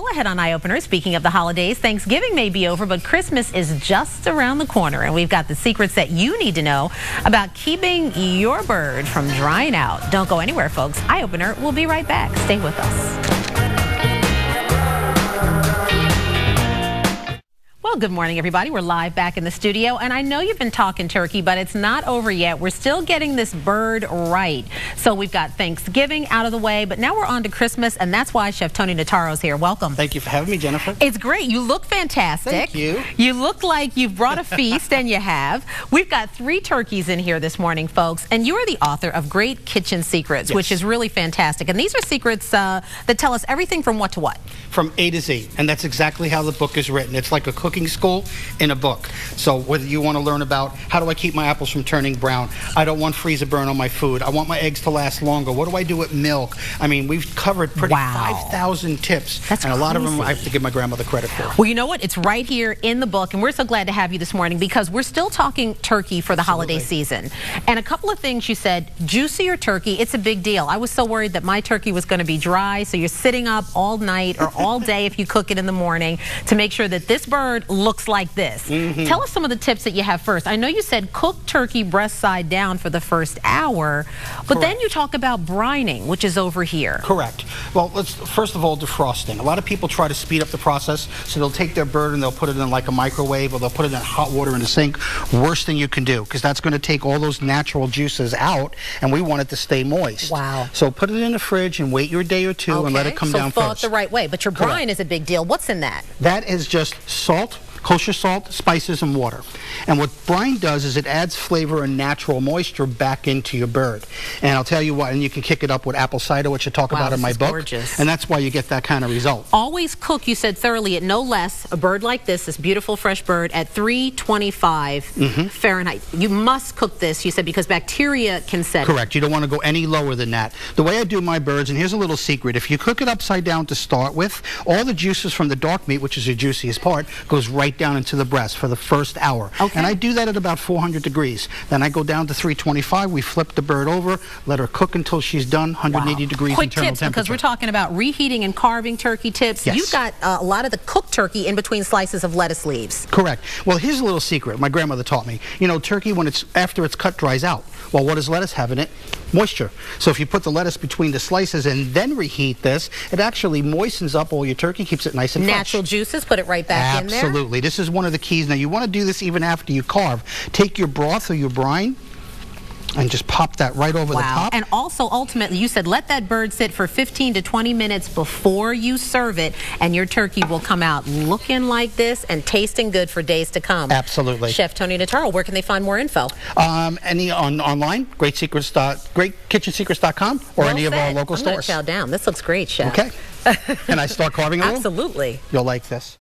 Well, ahead on Eye Opener, speaking of the holidays, Thanksgiving may be over, but Christmas is just around the corner. And we've got the secrets that you need to know about keeping your bird from drying out. Don't go anywhere, folks. Eye Opener will be right back. Stay with us. Well, good morning, everybody. We're live back in the studio, and I know you've been talking turkey, but it's not over yet. We're still getting this bird right. So we've got Thanksgiving out of the way, but now we're on to Christmas, and that's why Chef Tony Notaro's here. Welcome. Thank you for having me, Jennifer. It's great. You look fantastic. Thank you. You look like you've brought a feast, and you have. We've got 3 turkeys in here this morning, folks, and you are the author of Great Kitchen Secrets, Yes. which is really fantastic. And these are secrets that tell us everything from what to what. From A to Z, and that's exactly how the book is written. It's like a cooking school in a book. So whether you want to learn about how do I keep my apples from turning brown, I don't want freezer burn on my food, I want my eggs to last longer, what do I do with milk? I mean, we've covered pretty 5,000 tips. That's and a lot of them crazy. I have to give my grandmother credit for. Well, you know what? It's right here in the book, and we're so glad to have you this morning because we're still talking turkey for the holiday season. And a couple of things you said, juicier turkey, it's a big deal. I was so worried that my turkey was going to be dry, so you're sitting up all night or all day if you cook it in the morning to make sure that this bird looks like this. Tell us some of the tips that you have first. I know you said cook turkey breast side down for the first hour, but then you talk about brining, which is over here. Correct. Well, let's first of all defrosting. A lot of people try to speed up the process, so they'll take their bird and they'll put it in like a microwave, or they'll put it in hot water in the sink. Worst thing you can do, because that's going to take all those natural juices out, and we want it to stay moist. Wow. So put it in the fridge and wait your day or two and let it come down So thaw first. it the right way, but your brine is a big deal. What's in that? That is just salt, kosher salt, spices, and water. And what brine does is it adds flavor and natural moisture back into your bird. And I'll tell you what, and you can kick it up with apple cider, which I talk about in my book. Gorgeous. And that's why you get that kind of result. Always cook, you said thoroughly, at no less, a bird like this beautiful fresh bird, at 325 Fahrenheit. You must cook this, you said, because bacteria can set in. Correct. You don't want to go any lower than that. The way I do my birds, and here's a little secret, if you cook it upside down to start with, all the juices from the dark meat, which is the juiciest part, goes right down into the breast for the first hour. Okay. And I do that at about 400 degrees. Then I go down to 325, we flip the bird over, let her cook until she's done, 180 degrees Quick internal tips, temperature. because we're talking about reheating and carving turkey tips. Yes. You've got a lot of the cooked turkey in between slices of lettuce leaves. Correct. Well, here's a little secret my grandmother taught me. You know, turkey, when it's after it's cut, dries out. Well, what does lettuce have in it? Moisture. So if you put the lettuce between the slices and then reheat this, it actually moistens up all your turkey, keeps it nice and fresh. Natural juices, put it right back in there. Absolutely. This is one of the keys. Now, you want to do this even after you carve. Take your broth or your brine and just pop that right over the top. And also, ultimately, you said let that bird sit for 15 to 20 minutes before you serve it, and your turkey will come out looking like this and tasting good for days to come. Absolutely. Chef Tony Notaro, where can they find more info? Online, greatkitchensecrets.com, or any of our local stores. I'm going to chow down. This looks great, Chef. Okay. Can I start carving a little? Absolutely. You'll like this.